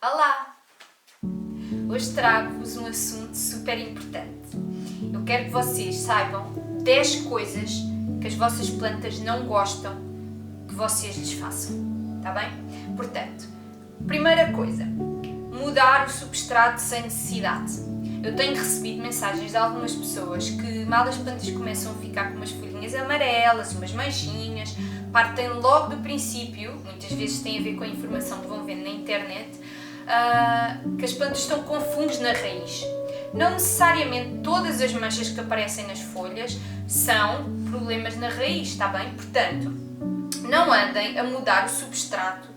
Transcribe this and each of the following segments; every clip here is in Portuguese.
Olá! Hoje trago-vos um assunto super importante. Eu quero que vocês saibam 10 coisas que as vossas plantas não gostam que vocês lhes façam, tá bem? Portanto, primeira coisa, mudar o substrato sem necessidade. Eu tenho recebido mensagens de algumas pessoas que mal as plantas começam a ficar com umas folhinhas amarelas, umas manchinhas, partem logo do princípio, muitas vezes tem a ver com a informação que vão vendo na internet, que as plantas estão com fungos na raiz. Não necessariamente todas as manchas que aparecem nas folhas são problemas na raiz, está bem? Portanto, não andem a mudar o substrato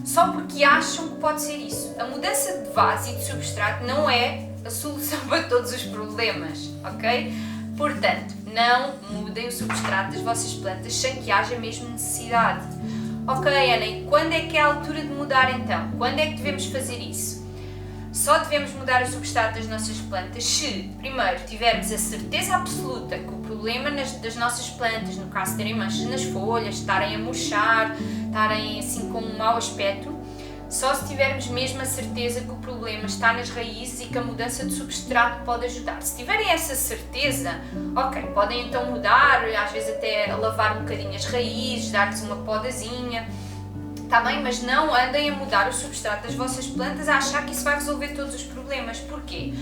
só porque acham que pode ser isso. A mudança de vaso e de substrato não é a solução para todos os problemas, ok? Portanto, não mudem o substrato das vossas plantas sem que haja mesmo necessidade. Ok, Ana, e quando é que é a altura de mudar então? Quando é que devemos fazer isso? Só devemos mudar o substrato das nossas plantas se, primeiro, tivermos a certeza absoluta que o problema das nossas plantas, no caso de terem manchas nas folhas, estarem a murchar, estarem assim com um mau aspecto, só se tivermos mesmo a certeza que o problema está nas raízes e que a mudança de substrato pode ajudar. Se tiverem essa certeza, ok, podem então mudar, às vezes até lavar um bocadinho as raízes, dar-lhes uma podazinha, está bem? Mas não andem a mudar o substrato das vossas plantas a achar que isso vai resolver todos os problemas. Porquê?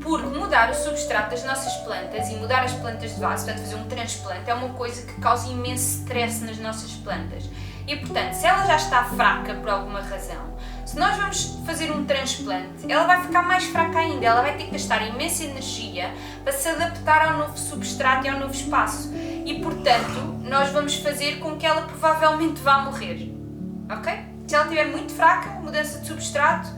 Porque mudar o substrato das nossas plantas e mudar as plantas de vaso, portanto fazer um transplante, é uma coisa que causa imenso stress nas nossas plantas. E portanto, se ela já está fraca por alguma razão, se nós vamos fazer um transplante, ela vai ficar mais fraca ainda, ela vai ter que gastar imensa energia para se adaptar ao novo substrato e ao novo espaço. E portanto, nós vamos fazer com que ela provavelmente vá morrer. Ok? Se ela estiver muito fraca, a mudança de substrato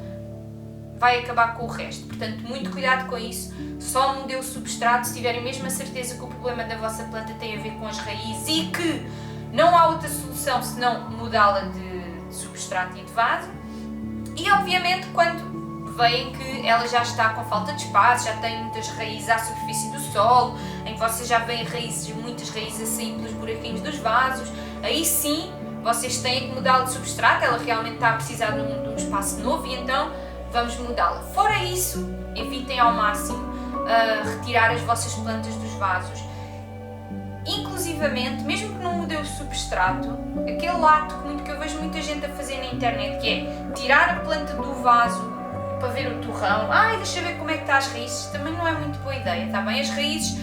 vai acabar com o resto. Portanto, muito cuidado com isso. Só mudem o substrato se tiverem mesmo a certeza que o problema da vossa planta tem a ver com as raízes e que não há outra solução senão mudá-la de substrato e de vaso. E obviamente quando veem que ela já está com falta de espaço, já tem muitas raízes à superfície do solo, em que vocês já veem muitas raízes a sair pelos buraquinhos dos vasos, aí sim vocês têm que mudá-la de substrato, ela realmente está a precisar de um espaço novo e então vamos mudá-la. Fora isso, evitem ao máximo retirar as vossas plantas dos vasos. Inclusivamente, mesmo que não mudem o substrato, aquele ato que eu vejo muita gente a fazer na internet, que é tirar a planta do vaso para ver o torrão, deixa ver como é que está as raízes, também não é muito boa ideia, está bem? As raízes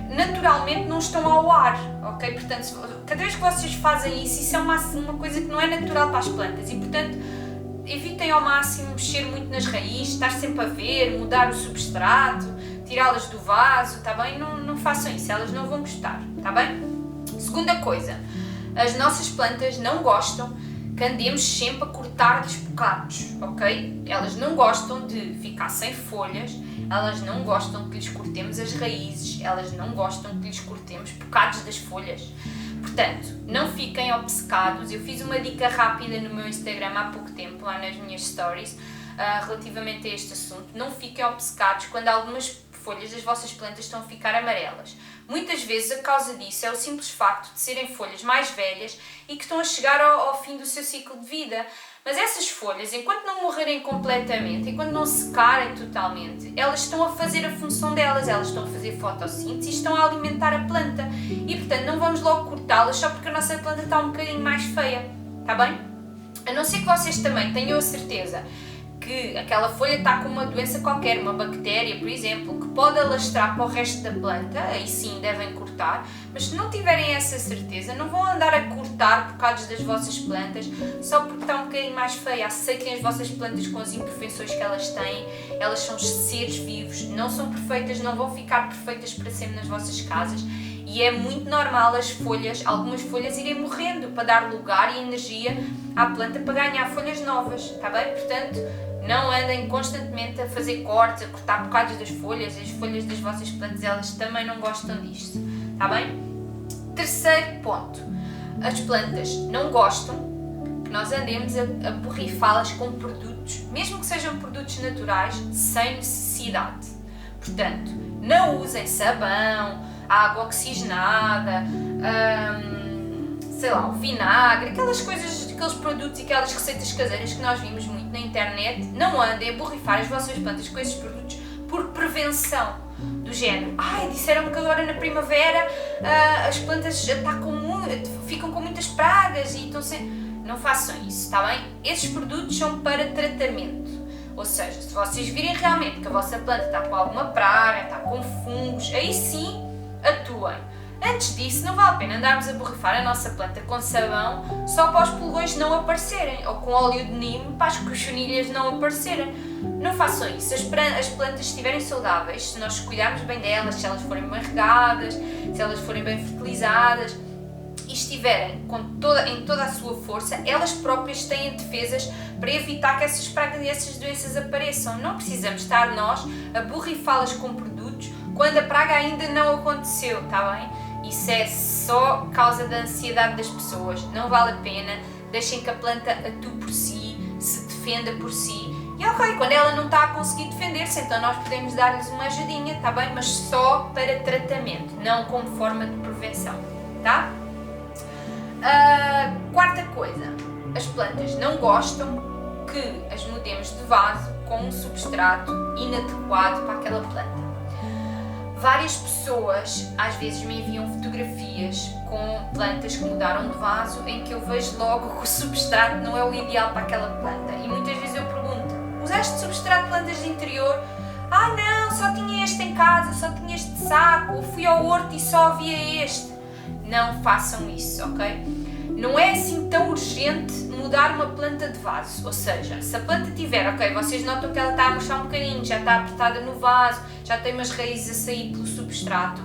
naturalmente não estão ao ar, ok? Portanto, cada vez que vocês fazem isso é uma coisa que não é natural para as plantas e, portanto, evitem ao máximo mexer muito nas raízes, estar sempre a ver, mudar o substrato, tirá-las do vaso, tá bem? Não façam isso, elas não vão gostar, tá bem? Segunda coisa, as nossas plantas não gostam que andemos sempre a cortar-lhes bocados, ok? Elas não gostam de ficar sem folhas, elas não gostam que lhes cortemos as raízes, elas não gostam que lhes cortemos bocados das folhas. Portanto, não fiquem obcecados. Eu fiz uma dica rápida no meu Instagram há pouco tempo, lá nas minhas stories, relativamente a este assunto. Não fiquem obcecados quando algumas folhas das vossas plantas estão a ficar amarelas. Muitas vezes a causa disso é o simples facto de serem folhas mais velhas e que estão a chegar ao fim do seu ciclo de vida. Mas essas folhas, enquanto não morrerem completamente, enquanto não secarem totalmente, elas estão a fazer a função delas, elas estão a fazer fotossíntese e estão a alimentar a planta. E portanto não vamos logo cortá-las só porque a nossa planta está um bocadinho mais feia, está bem? A não ser que vocês também tenham a certeza que aquela folha está com uma doença qualquer, uma bactéria, por exemplo, que pode alastrar para o resto da planta, aí sim devem cortar, mas se não tiverem essa certeza, não vão andar a cortar bocados das vossas plantas só porque está um bocadinho mais feia. Aceitem as vossas plantas com as imperfeições que elas têm, elas são seres vivos, não são perfeitas, não vão ficar perfeitas para sempre nas vossas casas e é muito normal algumas folhas irem morrendo para dar lugar e energia à planta para ganhar folhas novas, está bem? Portanto, não andem constantemente a fazer cortes, a cortar bocados das folhas, as folhas das vossas plantas, elas também não gostam disto, está bem? Terceiro ponto, as plantas não gostam que nós andemos a borrifá-las com produtos, mesmo que sejam produtos naturais, sem necessidade. Portanto, não usem sabão, água oxigenada, sei lá, o vinagre, aquelas coisas aqueles produtos e aquelas receitas caseiras que nós vimos muito na internet, não andem a borrifar as vossas plantas com esses produtos por prevenção. Do género, disseram-me que agora na primavera as plantas ficam com muitas pragas e estão sem... Não façam isso, está bem? Esses produtos são para tratamento. Ou seja, se vocês virem realmente que a vossa planta está com alguma praga, está com fungos, aí sim atuem. Antes disso, não vale a pena andarmos a borrifar a nossa planta com sabão só para os pulgões não aparecerem, ou com óleo de nimo para as cochonilhas não aparecerem. Não façam isso. As plantas estiverem saudáveis, se nós cuidarmos bem delas, se elas forem bem regadas, se elas forem bem fertilizadas e estiverem em toda a sua força, elas próprias têm defesas para evitar que essas pragas e essas doenças apareçam. Não precisamos estar nós a borrifá-las com produtos quando a praga ainda não aconteceu, está bem? Isso é só causa da ansiedade das pessoas. Não vale a pena. Deixem que a planta atue por si, se defenda por si. E ok, quando ela não está a conseguir defender-se, então nós podemos dar-lhes uma ajudinha, está bem? Mas só para tratamento, não como forma de prevenção, tá? Quarta coisa, as plantas não gostam que as mudemos de vaso com um substrato inadequado para aquela planta. Várias pessoas às vezes me enviam fotografias com plantas que mudaram de vaso em que eu vejo logo que o substrato não é o ideal para aquela planta. E muitas vezes eu pergunto, usaste substrato de plantas de interior? Não, só tinha este em casa, só tinha este saco, fui ao horto e só havia este. Não façam isso, ok? Não é assim tão urgente mudar uma planta de vaso, ou seja, se a planta tiver, ok, vocês notam que ela está a murchar um bocadinho, já está apertada no vaso, já tem umas raízes a sair pelo substrato,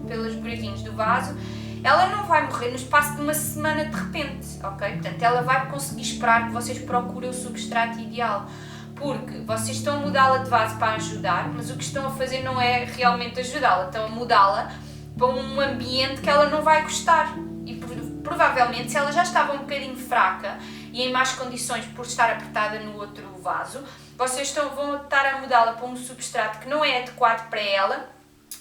pelos buraquinhos do vaso, ela não vai morrer no espaço de uma semana de repente, ok? Portanto, ela vai conseguir esperar que vocês procurem o substrato ideal, porque vocês estão a mudá-la de vaso para ajudar, mas o que estão a fazer não é realmente ajudá-la, estão a mudá-la para um ambiente que ela não vai gostar. E provavelmente, se ela já estava um bocadinho fraca e em más condições por estar apertada no outro vaso, vocês vão estar a mudá-la para um substrato que não é adequado para ela,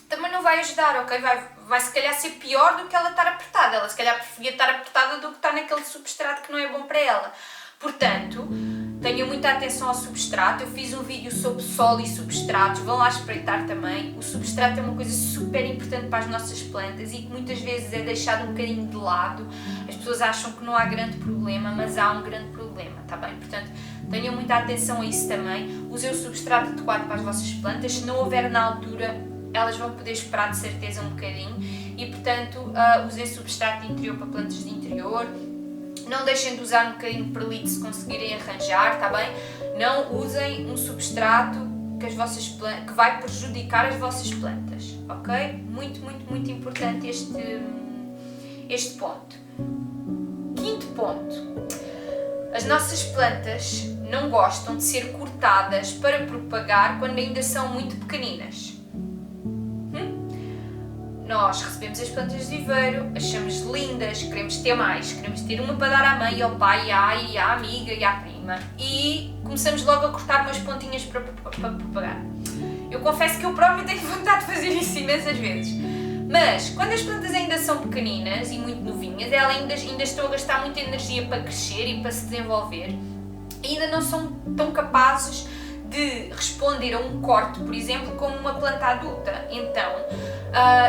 também não vai ajudar, ok? Vai se calhar ser pior do que ela estar apertada. Ela se calhar preferia estar apertada do que estar naquele substrato que não é bom para ela. Portanto, tenham muita atenção ao substrato. Eu fiz um vídeo sobre solo e substratos, vão lá espreitar também. O substrato é uma coisa super importante para as nossas plantas e que muitas vezes é deixado um bocadinho de lado. As pessoas acham que não há grande problema, mas há um grande problema, está bem? Portanto, tenham muita atenção a isso também. Usem o substrato adequado para as vossas plantas. Se não houver na altura, elas vão poder esperar de certeza um bocadinho e, portanto, usem substrato de interior para plantas de interior. Não deixem de usar um bocadinho de perlite se conseguirem arranjar, está bem? Não usem um substrato que vai prejudicar as vossas plantas, ok? Muito, muito, muito importante este ponto. Quinto ponto. As nossas plantas não gostam de ser cortadas para propagar quando ainda são muito pequeninas. Nós recebemos as plantas de viveiro, achamos lindas, queremos ter mais, queremos ter uma para dar à mãe, ao pai, à amiga e à prima e começamos logo a cortar umas pontinhas para propagar. Eu confesso que eu própria tenho vontade de fazer isso imensas vezes, mas quando as plantas ainda são pequeninas e muito novinhas, elas ainda estão a gastar muita energia para crescer e para se desenvolver, ainda não são tão capazes de responder a um corte, por exemplo, como uma planta adulta. Então,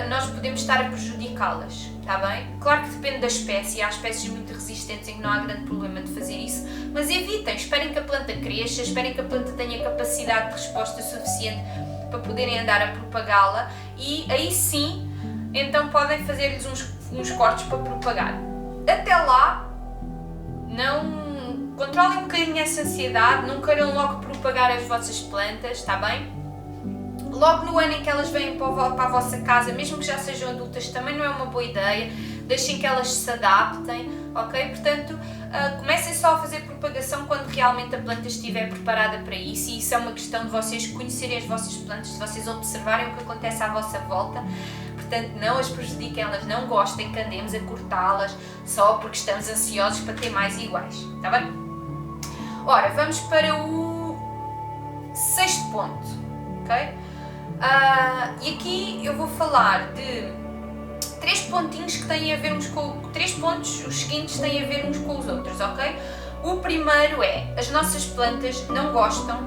nós podemos estar a prejudicá-las, está bem? Claro que depende da espécie, há espécies muito resistentes em que não há grande problema de fazer isso, mas evitem, esperem que a planta cresça, esperem que a planta tenha capacidade de resposta suficiente para poderem andar a propagá-la e aí sim, então podem fazer-lhes uns cortes para propagar. Até lá, controlem um bocadinho essa ansiedade, não queiram logo propagar as vossas plantas, está bem? Logo no ano em que elas vêm para a vossa casa, mesmo que já sejam adultas, também não é uma boa ideia, deixem que elas se adaptem, ok? Portanto, comecem só a fazer propagação quando realmente a planta estiver preparada para isso e isso é uma questão de vocês conhecerem as vossas plantas, de vocês observarem o que acontece à vossa volta. Portanto, não as prejudiquem, elas não gostem que andemos a cortá-las só porque estamos ansiosos para ter mais iguais, está bem? Ora, vamos para o sexto ponto, ok? E aqui eu vou falar de três pontinhos que têm a ver três pontos, os seguintes têm a ver uns com os outros, ok? O primeiro é, as nossas plantas não gostam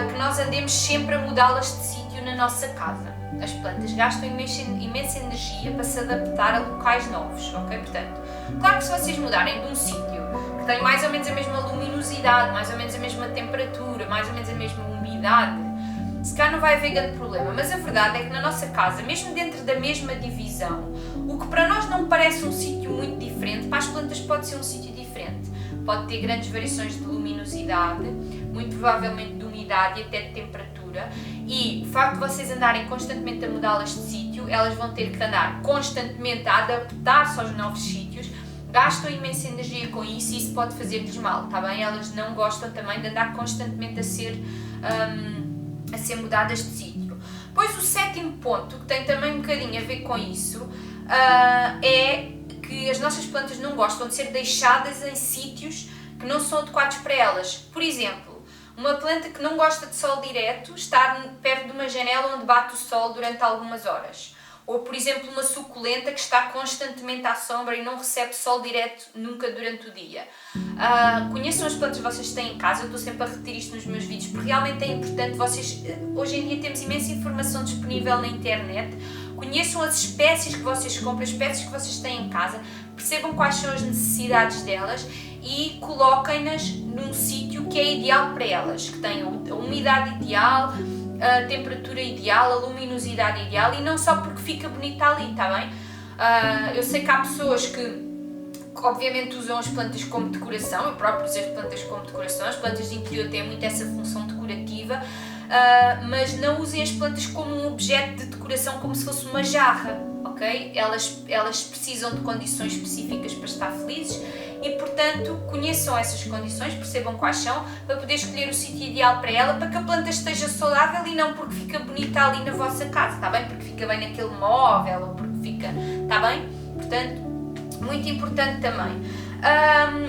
que nós andemos sempre a mudá-las de sítio na nossa casa. As plantas gastam imensa energia para se adaptar a locais novos, ok? Portanto, claro que se vocês mudarem de um sítio que tem mais ou menos a mesma luminosidade, mais ou menos a mesma temperatura, mais ou menos a mesma umidade, se calhar não vai haver grande problema, mas a verdade é que na nossa casa, mesmo dentro da mesma divisão, o que para nós não parece um sítio muito diferente, para as plantas pode ser um sítio diferente. Pode ter grandes variações de luminosidade, muito provavelmente de umidade e até de temperatura, e o facto de vocês andarem constantemente a mudá-las de sítio, elas vão ter que andar constantemente a adaptar-se aos novos sítios, gastam imensa energia com isso e isso pode fazer-lhes mal, está bem? Elas não gostam também de andar constantemente a ser mudadas de sítio. Pois o sétimo ponto, que tem também um bocadinho a ver com isso, é que as nossas plantas não gostam de ser deixadas em sítios que não são adequados para elas. Por exemplo, uma planta que não gosta de sol direto estar perto de uma janela onde bate o sol durante algumas horas. Ou, por exemplo, uma suculenta que está constantemente à sombra e não recebe sol direto nunca durante o dia. Conheçam as plantas que vocês têm em casa, eu estou sempre a repetir isto nos meus vídeos, porque realmente é importante. Hoje em dia temos imensa informação disponível na internet. Conheçam as espécies que vocês compram, as espécies que vocês têm em casa, percebam quais são as necessidades delas e coloquem-nas num sítio que é ideal para elas, que tenham a umidade ideal, a temperatura ideal, a luminosidade ideal, e não só porque fica bonita ali, está bem? Eu sei que há pessoas que obviamente usam as plantas como decoração, eu próprio uso as plantas como decoração, as plantas de interior têm muito essa função decorativa, mas não usem as plantas como um objeto de decoração, como se fosse uma jarra, ok? Elas precisam de condições específicas para estar felizes e, portanto, conheçam essas condições, percebam quais são, para poder escolher o sítio ideal para ela, para que a planta esteja saudável e não porque fica bonita ali na vossa casa, está bem? Porque fica bem naquele móvel ou porque fica, está bem? Portanto, muito importante também.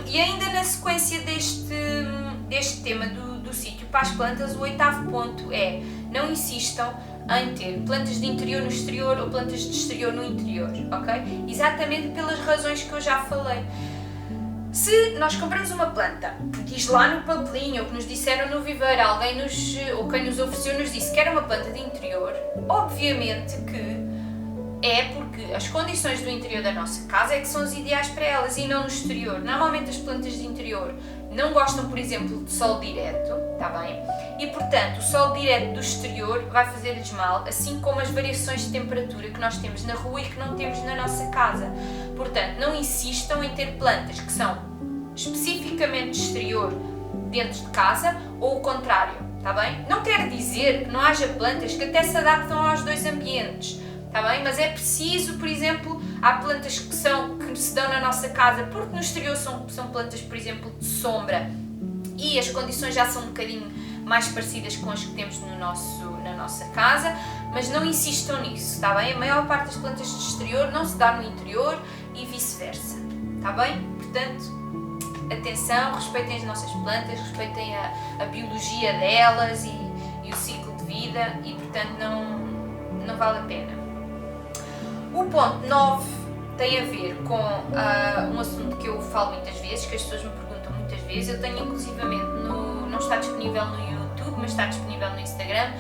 E ainda na sequência deste tema do sítio para as plantas, o oitavo ponto é: não insistam em ter plantas de interior no exterior ou plantas de exterior no interior, ok? Exatamente pelas razões que eu já falei. Se nós compramos uma planta que diz lá no papelinho, ou que nos disseram no viveiro, ou quem nos ofereceu nos disse que era uma planta de interior, obviamente que é porque as condições do interior da nossa casa é que são as ideais para elas e não no exterior. Normalmente as plantas de interior não gostam, por exemplo, de sol direto, está bem? E, portanto, o sol direto do exterior vai fazer-lhes mal, assim como as variações de temperatura que nós temos na rua e que não temos na nossa casa. Portanto, não insistam em ter plantas que são especificamente de exterior dentro de casa ou o contrário, está bem? Não quer dizer que não haja plantas que até se adaptam aos dois ambientes, está bem? Mas é preciso, por exemplo, há plantas que se dão na nossa casa porque no exterior são plantas, por exemplo, de sombra e as condições já são um bocadinho mais parecidas com as que temos na nossa casa, mas não insistam nisso, está bem? A maior parte das plantas de exterior não se dá no interior e vice-versa, está bem? Portanto, atenção, respeitem as nossas plantas, respeitem a biologia delas e o ciclo de vida e, portanto, não vale a pena. O ponto 9 tem a ver com um assunto que eu falo muitas vezes, que as pessoas me perguntam muitas vezes. Eu tenho inclusivamente, não está disponível no YouTube, mas está disponível no Instagram,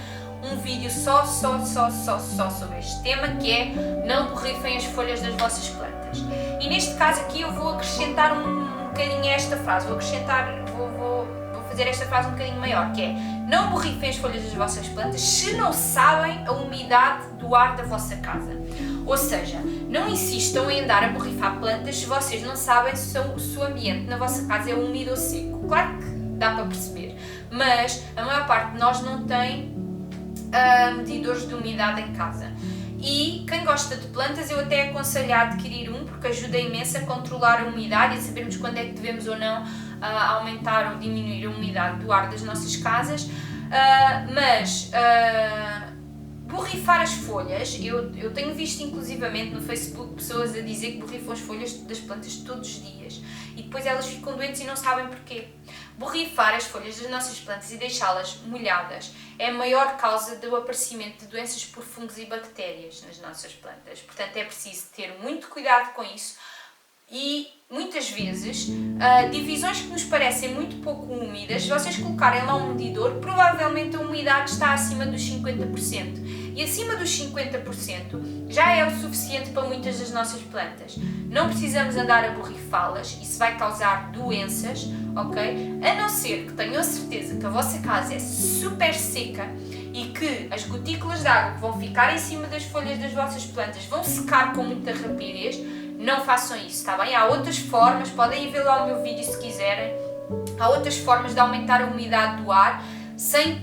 um vídeo só sobre este tema, que é: não borrifem as folhas das vossas plantas. E neste caso aqui eu vou acrescentar um bocadinho a esta frase, vou fazer esta frase um bocadinho maior, que é: não borrifem as folhas das vossas plantas se não sabem a umidade do ar da vossa casa. Ou seja, não insistam em andar a borrifar plantas se vocês não sabem se o ambiente na vossa casa é úmido ou seco. Claro que dá para perceber, mas a maior parte de nós não tem medidores de umidade em casa. E quem gosta de plantas, eu até aconselho a adquirir um, porque ajuda imenso a controlar a umidade e a sabermos quando é que devemos ou não aumentar ou diminuir a umidade do ar das nossas casas. Borrifar as folhas, eu tenho visto inclusivamente no Facebook pessoas a dizer que borrifam as folhas das plantas todos os dias e depois elas ficam doentes e não sabem porquê. Borrifar as folhas das nossas plantas e deixá-las molhadas é a maior causa do aparecimento de doenças por fungos e bactérias nas nossas plantas. Portanto, é preciso ter muito cuidado com isso e, muitas vezes, divisões que nos parecem muito pouco úmidas, se vocês colocarem lá um medidor, provavelmente a umidade está acima dos 50%. E acima dos 50% já é o suficiente para muitas das nossas plantas. Não precisamos andar a borrifá-las, isso vai causar doenças, ok? A não ser que tenham a certeza que a vossa casa é super seca e que as gotículas de água que vão ficar em cima das folhas das vossas plantas vão secar com muita rapidez. Não façam isso, está bem? Há outras formas, podem ir ver lá o meu vídeo se quiserem. Há outras formas de aumentar a umidade do ar sem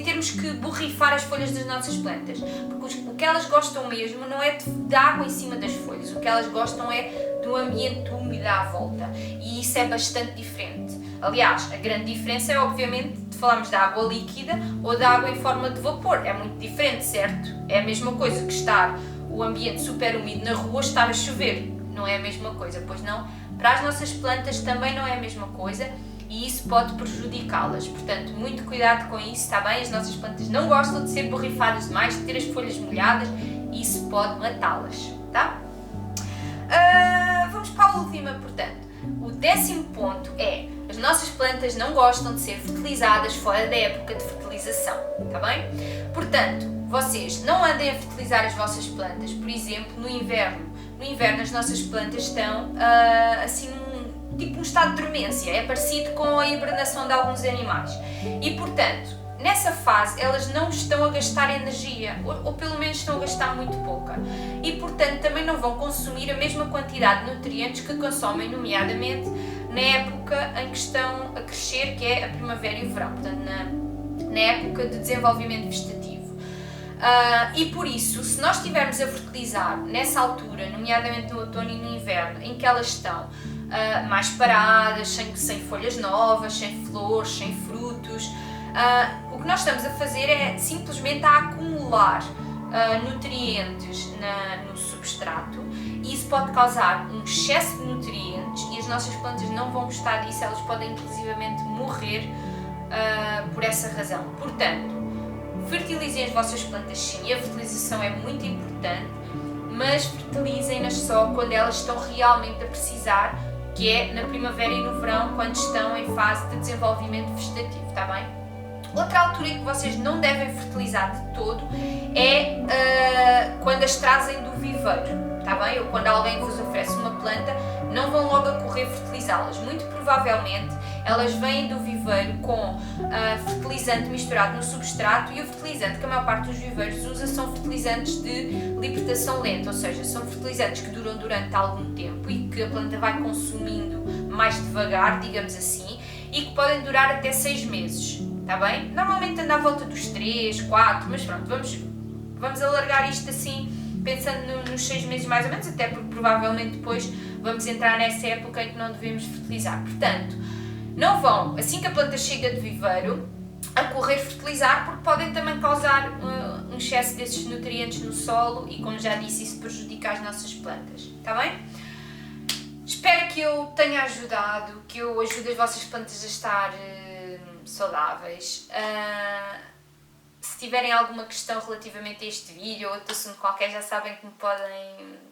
termos que borrifar as folhas das nossas plantas. Porque o que elas gostam mesmo não é de água em cima das folhas, o que elas gostam é do ambiente úmido à volta. E isso é bastante diferente. Aliás, a grande diferença é, obviamente, de falarmos da água líquida ou da água em forma de vapor. É muito diferente, certo? É a mesma coisa que estar o ambiente super úmido na rua, estar a chover. Não é a mesma coisa, pois não? Para as nossas plantas também não é a mesma coisa e isso pode prejudicá-las. Portanto, muito cuidado com isso, está bem? As nossas plantas não gostam de ser borrifadas demais, de ter as folhas molhadas e isso pode matá-las, tá? Vamos para a última, portanto. O 10º ponto é: as nossas plantas não gostam de ser fertilizadas fora da época de fertilização, está bem? Portanto, vocês não andem a fertilizar as vossas plantas, por exemplo, no inverno. No inverno as nossas plantas estão assim tipo um estado de dormência, é parecido com a hibernação de alguns animais. E portanto, nessa fase elas não estão a gastar energia, ou pelo menos estão a gastar muito pouca. E portanto também não vão consumir a mesma quantidade de nutrientes que consomem, nomeadamente na época em que estão a crescer, que é a primavera e o verão, portanto na época de desenvolvimento vegetativo. E por isso, se nós estivermos a fertilizar nessa altura, nomeadamente no outono e no inverno, em que elas estão mais paradas, sem folhas novas, sem flores, sem frutos, o que nós estamos a fazer é simplesmente a acumular nutrientes no substrato e isso pode causar um excesso de nutrientes e as nossas plantas não vão gostar disso, elas podem inclusivamente morrer por essa razão. Portanto, fertilizem as vossas plantas sim, a fertilização é muito importante, mas fertilizem-nas só quando elas estão realmente a precisar, que é na primavera e no verão, quando estão em fase de desenvolvimento vegetativo, está bem? Outra altura em que vocês não devem fertilizar de todo é quando as trazem do viveiro, está bem? Ou quando alguém vos oferece uma planta, não vão logo a correr fertilizá-las. Muito provavelmente elas vêm do viveiro com fertilizante misturado no substrato e o fertilizante que a maior parte dos viveiros usa são fertilizantes de libertação lenta, ou seja, são fertilizantes que duram durante algum tempo e que a planta vai consumindo mais devagar, digamos assim, e que podem durar até 6 meses, está bem? Normalmente anda à volta dos 3, 4, mas pronto, vamos alargar isto assim, pensando nos 6 meses mais ou menos, até porque provavelmente depois vamos entrar nessa época em que não devemos fertilizar. Portanto, não vão, assim que a planta chega de viveiro, a correr fertilizar, porque podem também causar um excesso desses nutrientes no solo e, como já disse, isso prejudica as nossas plantas, está bem? Espero que eu tenha ajudado, que eu ajude as vossas plantas a estar saudáveis. Se tiverem alguma questão relativamente a este vídeo ou outro assunto qualquer, já sabem que me podem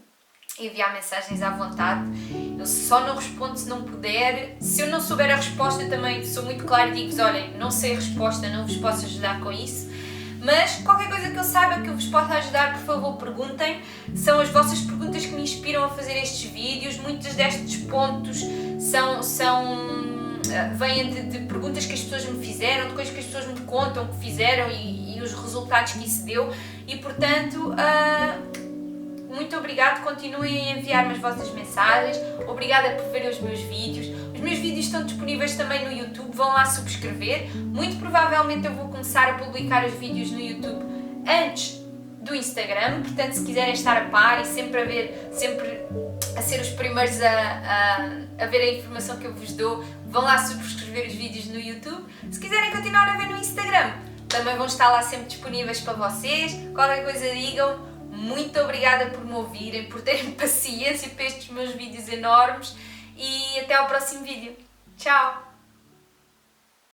enviar mensagens à vontade. Eu só não respondo se não puder. Se eu não souber a resposta, eu também sou muito clara e digo-vos: olhem, não sei a resposta, não vos posso ajudar com isso. Mas qualquer coisa que eu saiba que eu vos possa ajudar, por favor, perguntem. São as vossas perguntas que me inspiram a fazer estes vídeos. Muitos destes pontos vêm de perguntas que as pessoas me fizeram, de coisas que as pessoas me contam que fizeram e os resultados que isso deu. E, portanto, muito obrigado, continuem a enviar-me as vossas mensagens, obrigada por verem os meus vídeos. Os meus vídeos estão disponíveis também no YouTube, vão lá subscrever. Muito provavelmente eu vou começar a publicar os vídeos no YouTube antes do Instagram, portanto se quiserem estar a par e sempre a ser os primeiros a ver a informação que eu vos dou, vão lá subscrever os vídeos no YouTube. Se quiserem continuar a ver no Instagram, também vão estar lá sempre disponíveis para vocês. Qualquer coisa digam. Muito obrigada por me ouvirem, por terem paciência para estes meus vídeos enormes e até ao próximo vídeo. Tchau!